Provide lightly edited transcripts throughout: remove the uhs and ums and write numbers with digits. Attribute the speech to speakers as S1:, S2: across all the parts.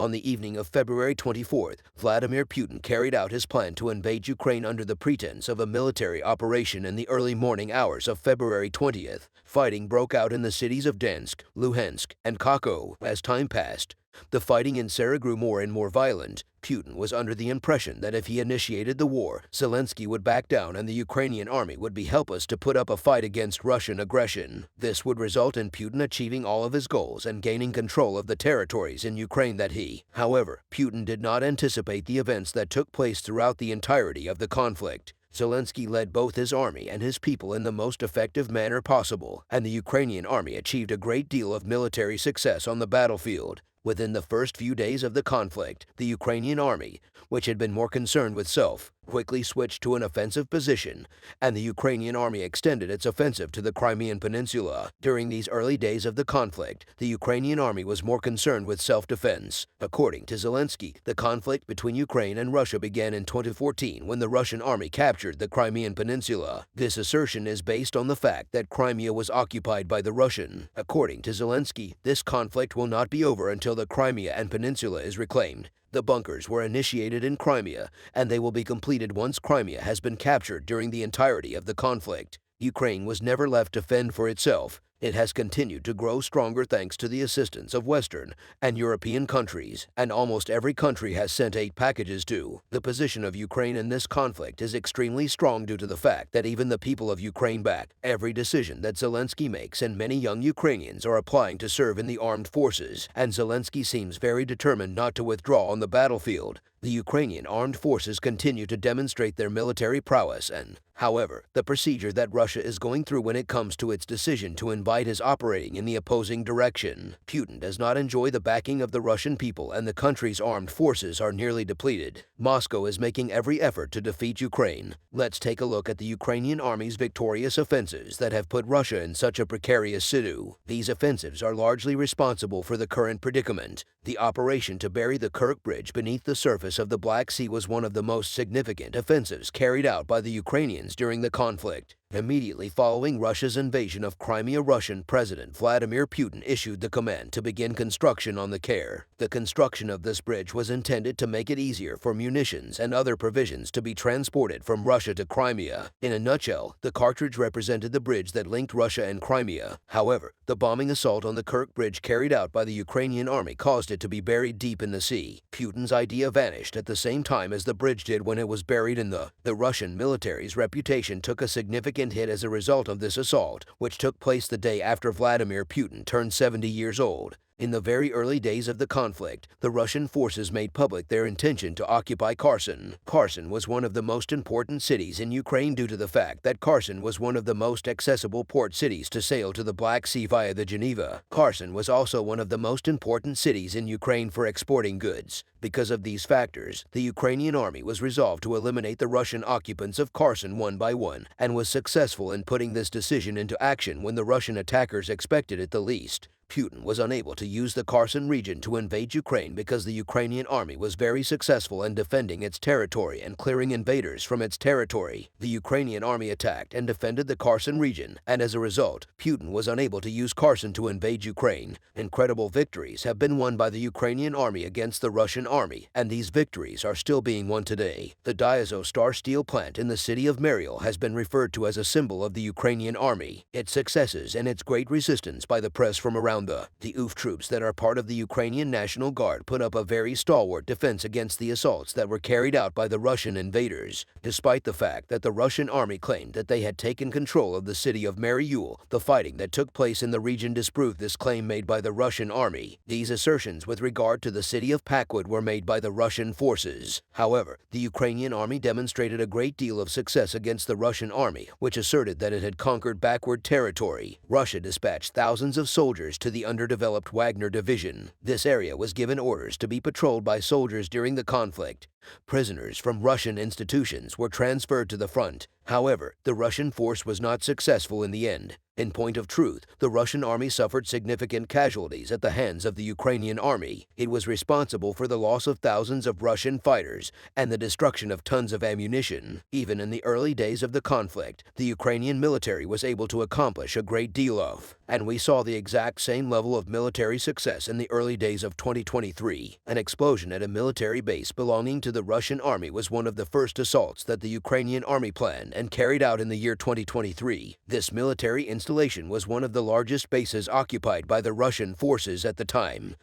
S1: On the evening of February 24th, Vladimir Putin carried out his plan to invade Ukraine under the pretense of a military operation in the early morning hours of February 20th. Fighting broke out in the cities of Donetsk, Luhansk, and Kharkov as time passed. The fighting in Sera grew more and more violent. Putin was under the impression that if he initiated the war, Zelensky would back down and the Ukrainian army would be helpless to put up a fight against Russian aggression. This would result in Putin achieving all of his goals and gaining control of the territories in Ukraine that he. However, Putin did not anticipate the events that took place throughout the entirety of the conflict. Zelensky led both his army and his people in the most effective manner possible, and the Ukrainian army achieved a great deal of military success on the battlefield. Within the first few days of the conflict, the Ukrainian army, which had been more concerned with self, quickly switched to an offensive position, and the Ukrainian army extended its offensive to the Crimean Peninsula. During these early days of the conflict, the Ukrainian army was more concerned with self-defense. According to Zelensky, the conflict between Ukraine and Russia began in 2014 when the Russian army captured the Crimean Peninsula. This assertion is based on the fact that Crimea was occupied by the Russian. According to Zelensky, this conflict will not be over until the Crimea and Peninsula is reclaimed. The bunkers were initiated in Crimea, and they will be completed once Crimea has been captured during the entirety of the conflict. Ukraine was never left to fend for itself. It has continued to grow stronger thanks to the assistance of Western and European countries, and almost every country has sent aid packages to. The position of Ukraine in this conflict is extremely strong due to the fact that even the people of Ukraine back every decision that Zelensky makes, and many young Ukrainians are applying to serve in the armed forces, and Zelensky seems very determined not to withdraw on the battlefield. The Ukrainian armed forces continue to demonstrate their military prowess and, however, the procedure that Russia is going through when it comes to its decision to invade is operating in the opposing direction. Putin does not enjoy the backing of the Russian people, and the country's armed forces are nearly depleted. Moscow is making every effort to defeat Ukraine. Let's take a look at the Ukrainian army's victorious offensives that have put Russia in such a precarious situ. These offensives are largely responsible for the current predicament. The operation to bury the Kerch Bridge beneath the surface of the Black Sea was one of the most significant offensives carried out by the Ukrainians during the conflict. Immediately following Russia's invasion of Crimea, Russian President Vladimir Putin issued the command to begin construction on the Kerch. The construction of this bridge was intended to make it easier for munitions and other provisions to be transported from Russia to Crimea. In a nutshell, the cartridge represented the bridge that linked Russia and Crimea. However, the bombing assault on the Kerch Bridge carried out by the Ukrainian army caused it to be buried deep in the sea. Putin's idea vanished at the same time as the bridge did when it was buried in the Russian military's reputation took a significant hit as a result of this assault, which took place the day after Vladimir Putin turned 70 years old. In the very early days of the conflict, the Russian forces made public their intention to occupy Kherson. Kherson was one of the most important cities in Ukraine due to the fact that Kherson was one of the most accessible port cities to sail to the Black Sea via the Geneva. Kherson was also one of the most important cities in Ukraine for exporting goods. Because of these factors, the Ukrainian army was resolved to eliminate the Russian occupants of Kherson one by one, and was successful in putting this decision into action when the Russian attackers expected it the least. Putin was unable to use the Kherson region to invade Ukraine because the Ukrainian army was very successful in defending its territory and clearing invaders from its territory. The Ukrainian army attacked and defended the Kherson region, and as a result, Putin was unable to use Kherson to invade Ukraine. Incredible victories have been won by the Ukrainian army against the Russian army, and these victories are still being won today. The Diazovstar steel plant in the city of Mariupol has been referred to as a symbol of the Ukrainian army, its successes, and its great resistance by the press from around the UF troops that are part of the Ukrainian National Guard put up a very stalwart defense against the assaults that were carried out by the Russian invaders. Despite the fact that the Russian army claimed that they had taken control of the city of Mariupol, the fighting that took place in the region disproved this claim made by the Russian army. These assertions with regard to the city of Pakhmut were made by the Russian forces. However, the Ukrainian army demonstrated a great deal of success against the Russian army, which asserted that it had conquered backward territory. Russia dispatched thousands of soldiers to the underdeveloped Wagner division. This area was given orders to be patrolled by soldiers during the conflict. Prisoners from Russian institutions were transferred to the front. However, the Russian force was not successful in the end. In point of truth, the Russian army suffered significant casualties at the hands of the Ukrainian army. It was responsible for the loss of thousands of Russian fighters and the destruction of tons of ammunition. Even in the early days of the conflict, the Ukrainian military was able to accomplish a great deal of, and we saw the exact same level of military success in the early days of 2023. An explosion at a military base belonging to the Russian army was one of the first assaults that the Ukrainian army planned and carried out in the year 2023. This military installation was one of the largest bases occupied by the Russian forces at the time.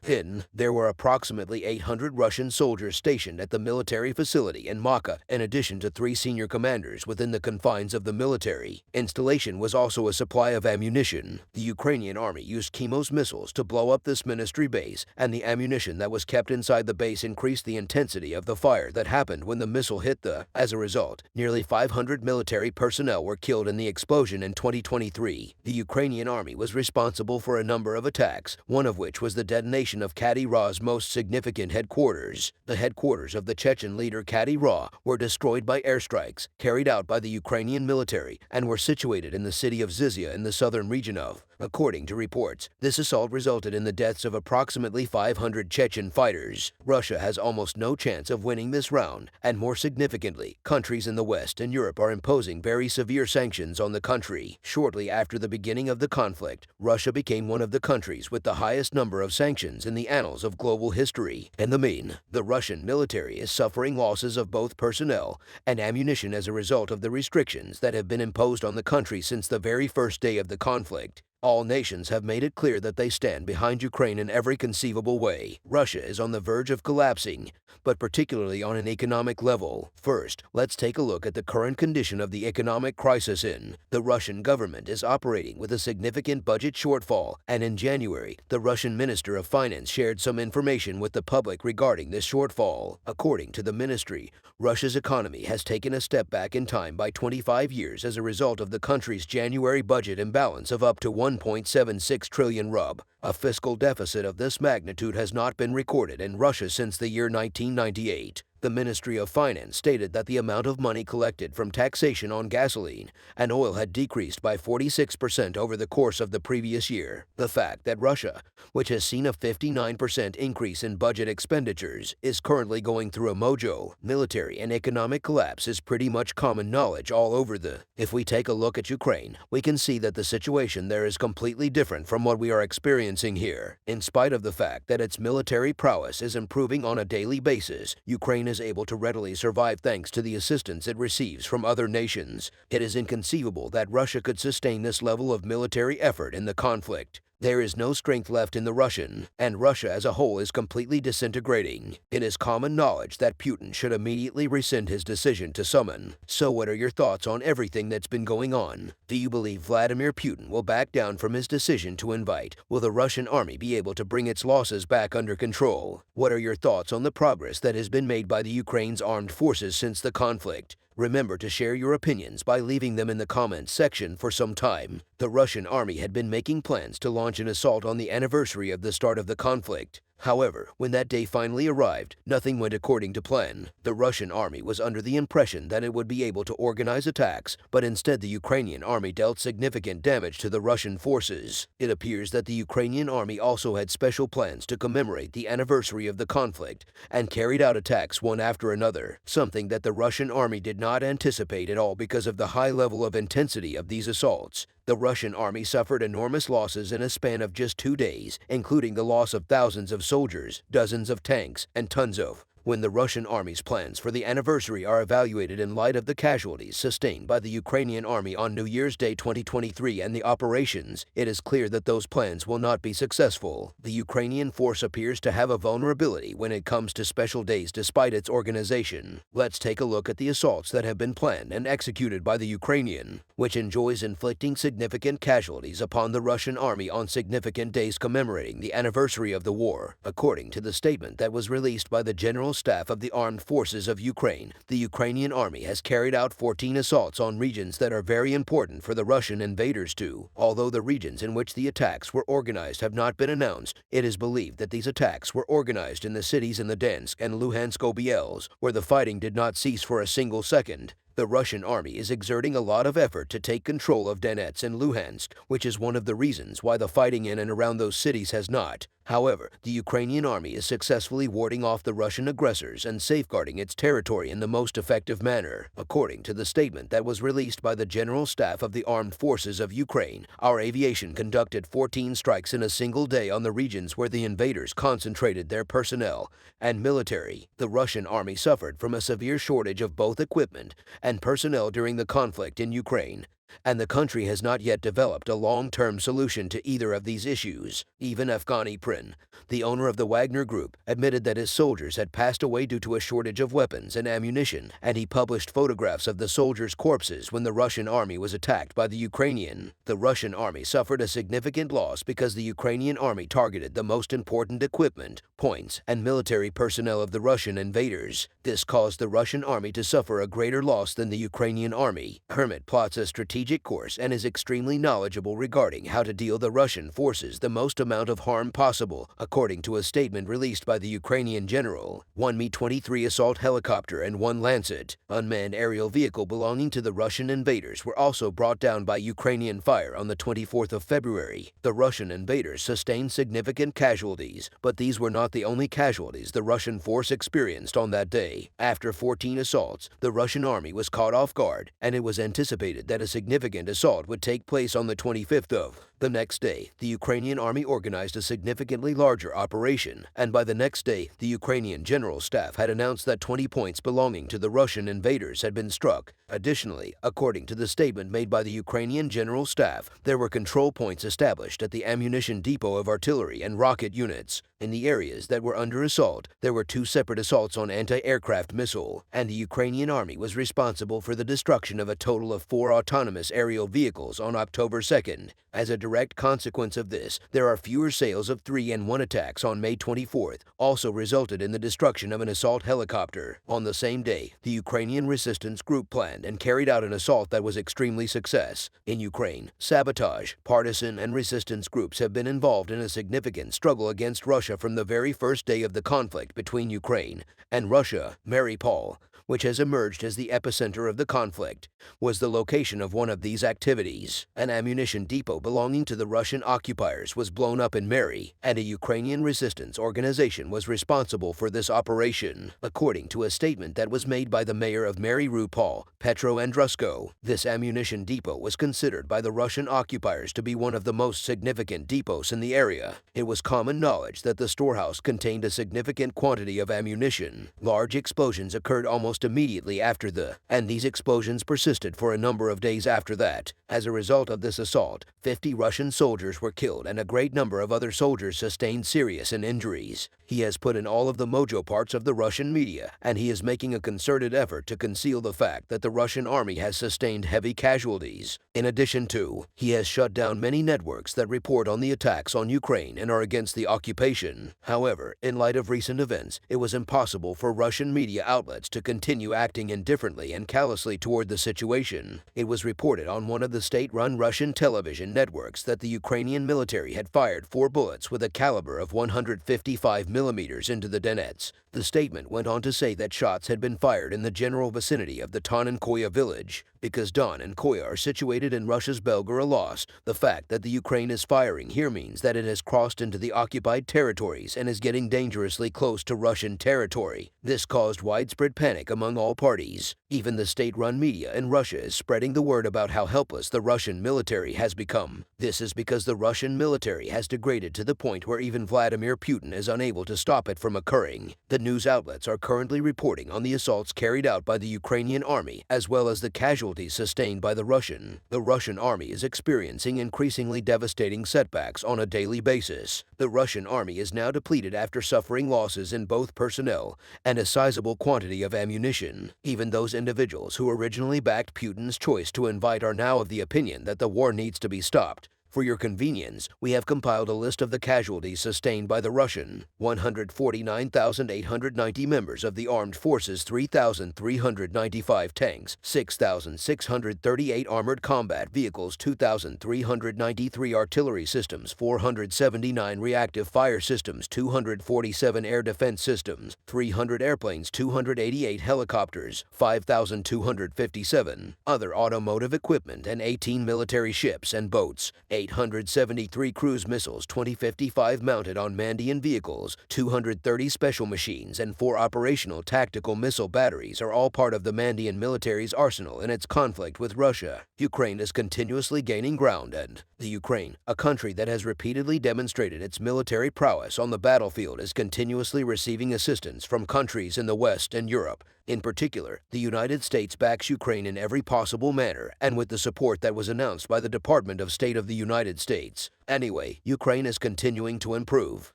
S1: There were approximately 800 Russian soldiers stationed at the military facility in Maka, in addition to 3 senior commanders within the confines of the military. Installation was also a supply of ammunition. The Ukrainian army used Chemos missiles to blow up this ministry base, and the ammunition that was kept inside the base increased the intensity of the fire that happened when the missile hit the. As a result, nearly 500 military personnel were killed in the explosion in 2023. The Ukrainian army was responsible for a number of attacks, one of which was the detonation of Kadyr's most significant headquarters. The headquarters of the Chechen leader Kadyrov were destroyed by airstrikes carried out by the Ukrainian military and were situated in the city of Zizia in the southern region of. According to reports, this assault resulted in the deaths of approximately 500 Chechen fighters. Russia has almost no chance of winning this round, and more significantly, countries in the West and Europe are imposing very severe sanctions on the country. Shortly after the beginning of the conflict, Russia became one of the countries with the highest number of sanctions in the annals of global history. In the mean, the Russian military is suffering losses of both personnel and ammunition as a result of the restrictions that have been imposed on the country since the very first day of the conflict. All nations have made it clear that they stand behind Ukraine in every conceivable way. Russia is on the verge of collapsing, but particularly on an economic level. First, let's take a look at the current condition of the economic crisis in. The Russian government is operating with a significant budget shortfall, and in January, the Russian Minister of Finance shared some information with the public regarding this shortfall. According to the ministry, Russia's economy has taken a step back in time by 25 years as a result of the country's January budget imbalance of up to 1.76 trillion rub. A fiscal deficit of this magnitude has not been recorded in Russia since the year 1998. The Ministry of Finance stated that the amount of money collected from taxation on gasoline and oil had decreased by 46% over the course of the previous year. The fact that Russia, which has seen a 59% increase in budget expenditures, is currently going through a military and economic collapse is pretty much common knowledge all over the. If we take a look at Ukraine, we can see that the situation there is completely different from what we are experiencing here. In spite of the fact that its military prowess is improving on a daily basis, Ukraine is able to readily survive thanks to the assistance it receives from other nations. It is inconceivable that Russia could sustain this level of military effort in the conflict. There is no strength left in the Russian, and Russia as a whole is completely disintegrating. It is common knowledge that Putin should immediately rescind his decision to summon. So what are your thoughts on everything that's been going on? Do you believe Vladimir Putin will back down from his decision to invite? Will the Russian army be able to bring its losses back under control? What are your thoughts on the progress that has been made by the Ukraine's armed forces since the conflict? Remember to share your opinions by leaving them in the comments section for some time. The Russian army had been making plans to launch an assault on the anniversary of the start of the conflict. However, when that day finally arrived, nothing went according to plan. The Russian army was under the impression that it would be able to organize attacks, but instead the Ukrainian army dealt significant damage to the Russian forces. It appears that the Ukrainian army also had special plans to commemorate the anniversary of the conflict and carried out attacks one after another, something that the Russian army did not anticipate at all because of the high level of intensity of these assaults. The Russian army suffered enormous losses in a span of just 2 days, including the loss of thousands of soldiers, dozens of tanks, and tons of. When the Russian army's plans for the anniversary are evaluated in light of the casualties sustained by the Ukrainian army on New Year's Day 2023 and the operations, it is clear that those plans will not be successful. The Ukrainian force appears to have a vulnerability when it comes to special days despite its organization. Let's take a look at the assaults that have been planned and executed by the Ukrainian, which enjoys inflicting significant casualties upon the Russian army on significant days commemorating the anniversary of the war. According to the statement that was released by the General Staff of the Armed Forces of Ukraine, the Ukrainian army has carried out 14 assaults on regions that are very important for the Russian invaders to. Although the regions in which the attacks were organized have not been announced, it is believed that these attacks were organized in the cities in the Donetsk and Luhansk oblast, where the fighting did not cease for a single second. The Russian army is exerting a lot of effort to take control of Donetsk and Luhansk, which is one of the reasons why the fighting in and around those cities has not. However, the Ukrainian army is successfully warding off the Russian aggressors and safeguarding its territory in the most effective manner. According to the statement that was released by the General Staff of the Armed Forces of Ukraine, our aviation conducted 14 strikes in a single day on the regions where the invaders concentrated their personnel and military. The Russian army suffered from a severe shortage of both equipment and personnel during the conflict in Ukraine, and the country has not yet developed a long-term solution to either of these issues. Even Evgeny Prin, the owner of the Wagner Group, admitted that his soldiers had passed away due to a shortage of weapons and ammunition, and he published photographs of the soldiers' corpses when the Russian army was attacked by the Ukrainian. The Russian army suffered a significant loss because the Ukrainian army targeted the most important equipment, points, and military personnel of the Russian invaders. This caused the Russian army to suffer a greater loss than the Ukrainian army. Hermit plots a strategic course and is extremely knowledgeable regarding how to deal the Russian forces the most amount of harm possible, according to a statement released by the Ukrainian general. One Mi-23 assault helicopter and one Lancet, unmanned aerial vehicle belonging to the Russian invaders, were also brought down by Ukrainian fire on the 24th of February. The Russian invaders sustained significant casualties, but these were not the only casualties the Russian force experienced on that day. After 14 assaults, the Russian army was caught off guard, and it was anticipated that a significant assault would take place on the 25th of. The next day, the Ukrainian army organized a significantly larger operation, and by the next day, the Ukrainian General Staff had announced that 20 points belonging to the Russian invaders had been struck. Additionally, according to the statement made by the Ukrainian General Staff, there were control points established at the ammunition depot of artillery and rocket units. In the areas that were under assault, there were 2 separate assaults on anti-aircraft missile, and the Ukrainian army was responsible for the destruction of a total of 4 autonomous aerial vehicles on October 2nd. As a direct consequence of this, there are fewer sales of 3-1 attacks on May 24th, also resulted in the destruction of an assault helicopter. On the same day, the Ukrainian resistance group planned and carried out an assault that was extremely success. In Ukraine, sabotage, partisan, and resistance groups have been involved in a significant struggle against Russia from the very first day of the conflict between Ukraine and Russia. Mariupol, which has emerged as the epicenter of the conflict, was the location of one of these activities. An ammunition depot belonging to the Russian occupiers was blown up in Mary, and a Ukrainian resistance organization was responsible for this operation, according to a statement that was made by the mayor of Mariupol, Petro Andrusko. This ammunition depot was considered by the Russian occupiers to be one of the most significant depots in the area. It was common knowledge that the storehouse contained a significant quantity of ammunition. Large explosions occurred almost immediately after and these explosions persisted for a number of days after that. As a result of this assault, 50 Russian soldiers were killed and a great number of other soldiers sustained serious injuries. He has put in all of the mojo parts of the Russian media, and he is making a concerted effort to conceal the fact that the Russian army has sustained heavy casualties. In addition to, he has shut down many networks that report on the attacks on Ukraine and are against the occupation. However, in light of recent events, it was impossible for Russian media outlets to continue acting indifferently and callously toward the situation. It was reported on one of the state-run Russian television networks that the Ukrainian military had fired 4 bullets with a caliber of 155 millimeters into the Donetsk. The statement went on to say that shots had been fired in the general vicinity of the Don and Koya village. Because Don and Koya are situated in Russia's Belgorod, the fact that the Ukraine is firing here means that it has crossed into the occupied territories and is getting dangerously close to Russian territory. This caused widespread panic among all parties. Even the state-run media in Russia is spreading the word about how helpless the Russian military has become. This is because the Russian military has degraded to the point where even Vladimir Putin is unable to stop it from occurring. The news outlets are currently reporting on the assaults carried out by the Ukrainian army, as well as the casualties sustained by the Russian. The Russian army is experiencing increasingly devastating setbacks on a daily basis. The Russian army is now depleted after suffering losses in both personnel and a sizable quantity of ammunition. Even those individuals who originally backed Putin's choice to invade are now of the opinion that the war needs to be stopped. For your convenience, we have compiled a list of the casualties sustained by the Russian 149,890 members of the armed forces, 3,395 tanks, 6,638 armored combat vehicles, 2,393 artillery systems, 479 reactive fire systems, 247 air defense systems, 300 airplanes, 288 helicopters, 5,257 other automotive equipment, and 18 military ships and boats, 873 cruise missiles, 2055 mounted on Mandian vehicles, 230 special machines, and 4 operational tactical missile batteries are all part of the Mandian military's arsenal in its conflict with Russia. Ukraine is continuously gaining ground, and the Ukraine, a country that has repeatedly demonstrated its military prowess on the battlefield, is continuously receiving assistance from countries in the West and Europe. In particular, the United States backs Ukraine in every possible manner, and with the support that was announced by the Department of State of the United States. Anyway, Ukraine is continuing to improve.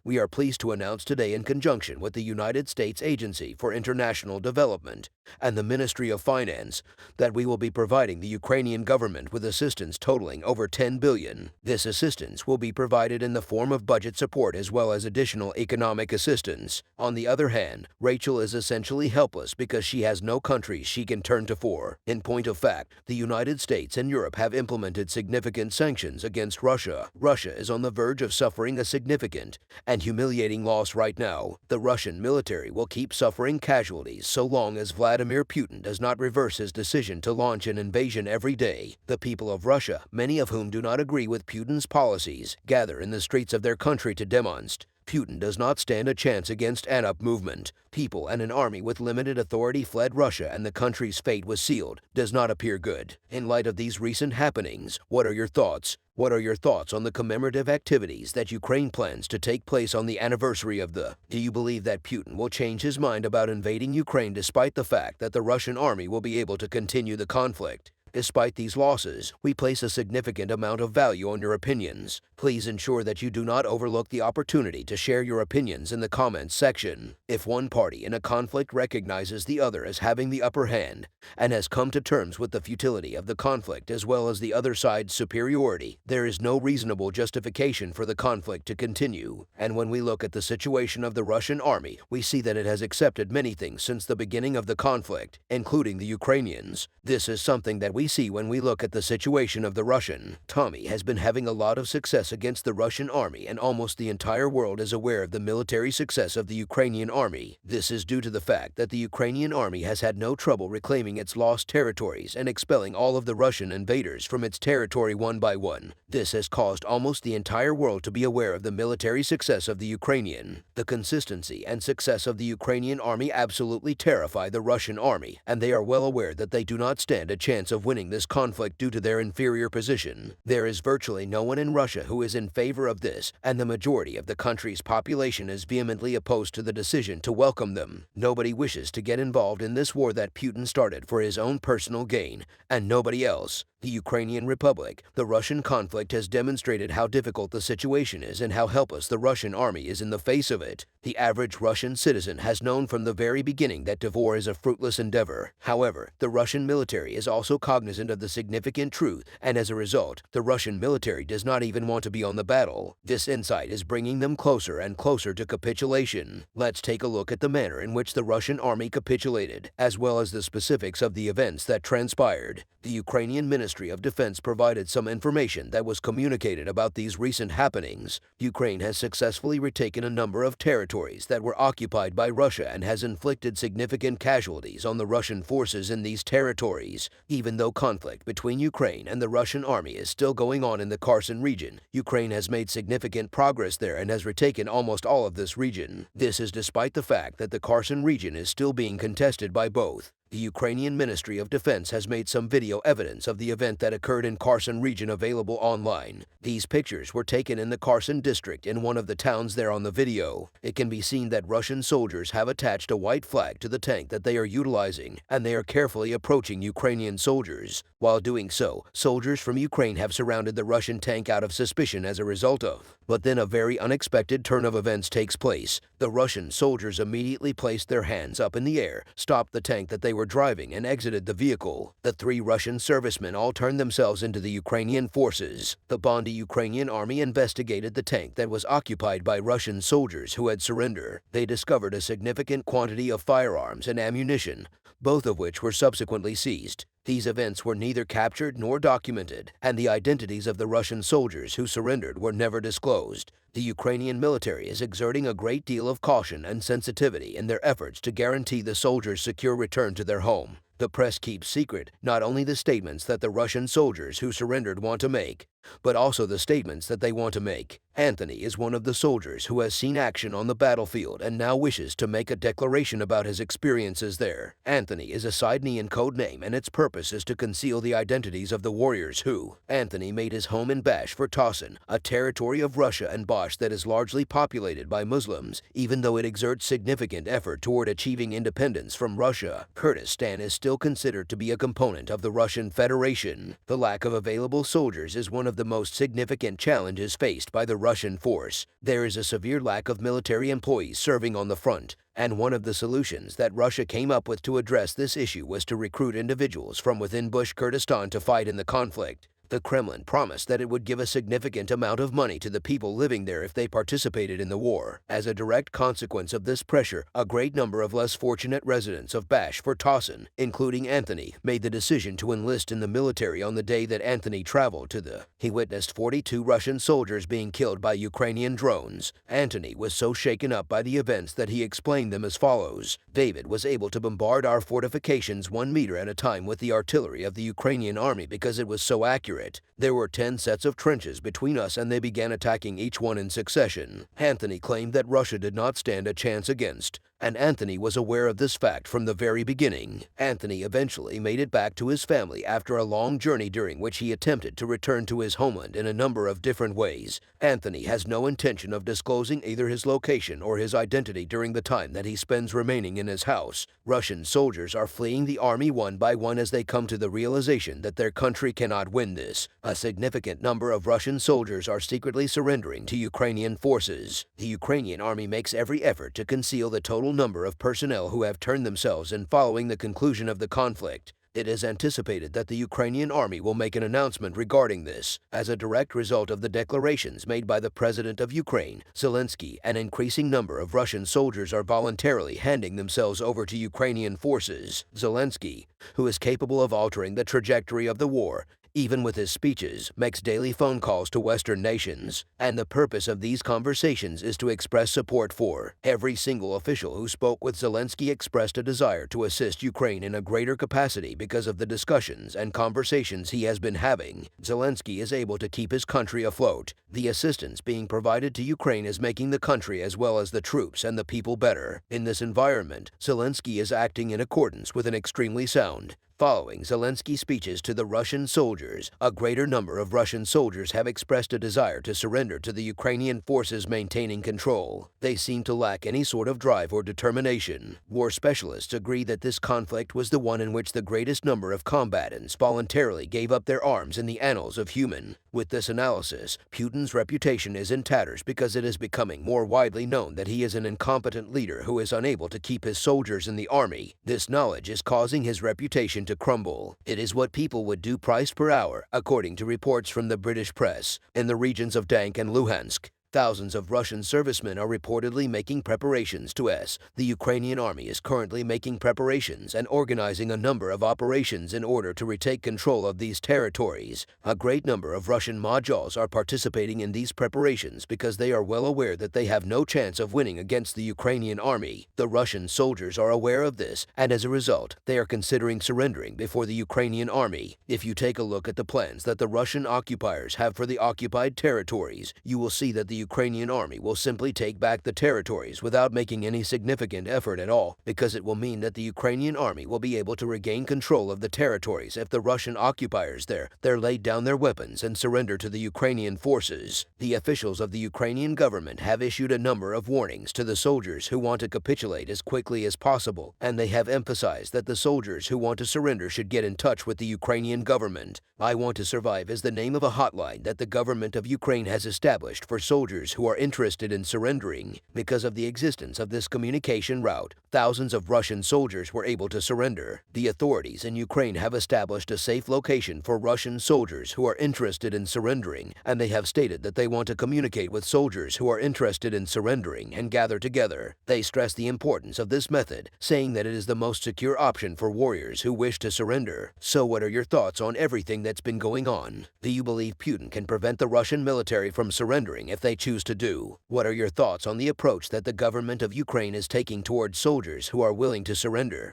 S1: We are pleased to announce today, in conjunction with the United States Agency for International Development and the Ministry of Finance, that we will be providing the Ukrainian government with assistance totaling over $10 billion. This assistance will be provided in the form of budget support as well as additional economic assistance. On the other hand, Rachel is essentially helpless because she has no countries she can turn to for. In point of fact, the United States and Europe have implemented significant sanctions against Russia. Russia is on the verge of suffering a significant and humiliating loss right now. The Russian military will keep suffering casualties so long as Vladimir Putin does not reverse his decision to launch an invasion every day. The people of Russia, many of whom do not agree with Putin's policies, gather in the streets of their country to demonstrate. Putin does not stand a chance against an up movement. People and an army with limited authority fled Russia, and the country's fate was sealed. Does not appear good. In light of these recent happenings, what are your thoughts? What are your thoughts on the commemorative activities that Ukraine plans to take place on the anniversary of the? Do you believe that Putin will change his mind about invading Ukraine despite the fact that the Russian army will be able to continue the conflict? Despite these losses, we place a significant amount of value on your opinions. Please ensure that you do not overlook the opportunity to share your opinions in the comments section. If one party in a conflict recognizes the other as having the upper hand and has come to terms with the futility of the conflict as well as the other side's superiority, there is no reasonable justification for the conflict to continue. And when we look at the situation of the Russian army, we see that it has accepted many things since the beginning of the conflict, including the Ukrainians. This is something that we see when we look at the situation of the Russian. Tommy has been having a lot of success against the Russian army, and almost the entire world is aware of the military success of the Ukrainian army. This is due to the fact that the Ukrainian army has had no trouble reclaiming its lost territories and expelling all of the Russian invaders from its territory one by one. This has caused almost the entire world to be aware of the military success of the Ukrainian. The consistency and success of the Ukrainian army absolutely terrify the Russian army, and they are well aware that they do not stand a chance of winning this conflict due to their inferior position. There is virtually no one in Russia who is in favor of this, and the majority of the country's population is vehemently opposed to the decision to welcome them. Nobody wishes to get involved in this war that Putin started for his own personal gain, and nobody else. The Ukrainian Republic, the Russian conflict has demonstrated how difficult the situation is and how helpless the Russian army is in the face of it. The average Russian citizen has known from the very beginning that war is a fruitless endeavor. However, the Russian military is also cognizant of the significant truth, and as a result, the Russian military does not even want to be on the battle. This insight is bringing them closer and closer to capitulation. Let's take a look at the manner in which the Russian army capitulated, as well as the specifics of the events that transpired. The Ukrainian Ministry of Defense provided some information that was communicated about these recent happenings. Ukraine has successfully retaken a number of territories that were occupied by Russia and has inflicted significant casualties on the Russian forces in these territories. Even though conflict between Ukraine and the Russian army is still going on in the Kherson region, Ukraine has made significant progress there and has retaken almost all of this region. This is despite the fact that the Kherson region is still being contested by both. The Ukrainian Ministry of Defense has made some video evidence of the event that occurred in Kherson region available online. These pictures were taken in the Kherson district in one of the towns there on the video. It can be seen that Russian soldiers have attached a white flag to the tank that they are utilizing, and they are carefully approaching Ukrainian soldiers. While doing so, soldiers from Ukraine have surrounded the Russian tank out of suspicion as a result of. But then a very unexpected turn of events takes place. The Russian soldiers immediately placed their hands up in the air, stopped the tank that they were driving, and exited the vehicle. The 3 Russian servicemen all turned themselves into the Ukrainian forces. The Bondy Ukrainian army investigated the tank that was occupied by Russian soldiers who had surrendered. They discovered a significant quantity of firearms and ammunition, both of which were subsequently seized. These events were neither captured nor documented, and the identities of the Russian soldiers who surrendered were never disclosed. The Ukrainian military is exerting a great deal of caution and sensitivity in their efforts to guarantee the soldiers' secure return to their home. The press keeps secret not only the statements that the Russian soldiers who surrendered want to make, but also the statements that they want to make. Anthony is one of the soldiers who has seen action on the battlefield and now wishes to make a declaration about his experiences there. Anthony is a Sidonian code name, and its purpose is to conceal the identities of the warriors who. Anthony made his home in Bash-Furtasin, a territory of Russia and Bosch that is largely populated by Muslims, even though it exerts significant effort toward achieving independence from Russia. Kurdistan is still considered to be a component of the Russian Federation. The lack of available soldiers is one of the most significant challenges faced by the Russian force. There is a severe lack of military employees serving on the front, and one of the solutions that Russia came up with to address this issue was to recruit individuals from within Bash-Kurdistan to fight in the conflict. The Kremlin promised that it would give a significant amount of money to the people living there if they participated in the war. As a direct consequence of this pressure, a great number of less fortunate residents of Bash-Furtasin, including Anthony, made the decision to enlist in the military on the day that Anthony traveled to the. He witnessed 42 Russian soldiers being killed by Ukrainian drones. Anthony was so shaken up by the events that he explained them as follows. David was able to bombard our fortifications 1 meter at a time with the artillery of the Ukrainian army because it was so accurate. There were 10 sets of trenches between us, and they began attacking each one in succession. Anthony claimed that Russia did not stand a chance against, and Anthony was aware of this fact from the very beginning. Anthony eventually made it back to his family after a long journey during which he attempted to return to his homeland in a number of different ways. Anthony has no intention of disclosing either his location or his identity during the time that he spends remaining in his house. Russian soldiers are fleeing the army one by one as they come to the realization that their country cannot win this. A significant number of Russian soldiers are secretly surrendering to Ukrainian forces. The Ukrainian army makes every effort to conceal the total number of personnel who have turned themselves in following the conclusion of the conflict. It is anticipated that the Ukrainian army will make an announcement regarding this. As a direct result of the declarations made by the President of Ukraine, Zelensky, an increasing number of Russian soldiers are voluntarily handing themselves over to Ukrainian forces. Zelensky, who is capable of altering the trajectory of the war, even with his speeches, makes daily phone calls to Western nations, and the purpose of these conversations is to express support for. Every single official who spoke with Zelensky expressed a desire to assist Ukraine in a greater capacity because of the discussions and conversations he has been having. Zelensky is able to keep his country afloat. The assistance being provided to Ukraine is making the country as well as the troops and the people better. In this environment, Zelensky is acting in accordance with an extremely sound. Following Zelensky's speeches to the Russian soldiers, a greater number of Russian soldiers have expressed a desire to surrender to the Ukrainian forces maintaining control. They seem to lack any sort of drive or determination. War specialists agree that this conflict was the one in which the greatest number of combatants voluntarily gave up their arms in the annals of human. With this analysis, Putin's reputation is in tatters because it is becoming more widely known that he is an incompetent leader who is unable to keep his soldiers in the army. This knowledge is causing his reputation to crumble. It is what people would do price per hour, according to reports from the British press. In the regions of Donetsk and Luhansk, thousands of Russian servicemen are reportedly making preparations to S. The Ukrainian army is currently making preparations and organizing a number of operations in order to retake control of these territories. A great number of Russian modules are participating in these preparations because they are well aware that they have no chance of winning against the Ukrainian army. The Russian soldiers are aware of this, and as a result, they are considering surrendering before the Ukrainian army. If you take a look at the plans that the Russian occupiers have for the occupied territories, you will see that the Ukrainian army will simply take back the territories without making any significant effort at all, because it will mean that the Ukrainian army will be able to regain control of the territories if the Russian occupiers there laid down their weapons and surrender to the Ukrainian forces. The officials of the Ukrainian government have issued a number of warnings to the soldiers who want to capitulate as quickly as possible, and they have emphasized that the soldiers who want to surrender should get in touch with the Ukrainian government. I Want to Survive is the name of a hotline that the government of Ukraine has established for soldiers who are interested in surrendering. Because of the existence of this communication route, thousands of Russian soldiers were able to surrender. The authorities in Ukraine have established a safe location for Russian soldiers who are interested in surrendering, and they have stated that they want to communicate with soldiers who are interested in surrendering and gather together. They stress the importance of this method, saying that it is the most secure option for warriors who wish to surrender. So what are your thoughts on everything that's been going on? Do you believe Putin can prevent the Russian military from surrendering if they choose to do? What are your thoughts on the approach that the government of Ukraine is taking towards soldiers who are willing to surrender?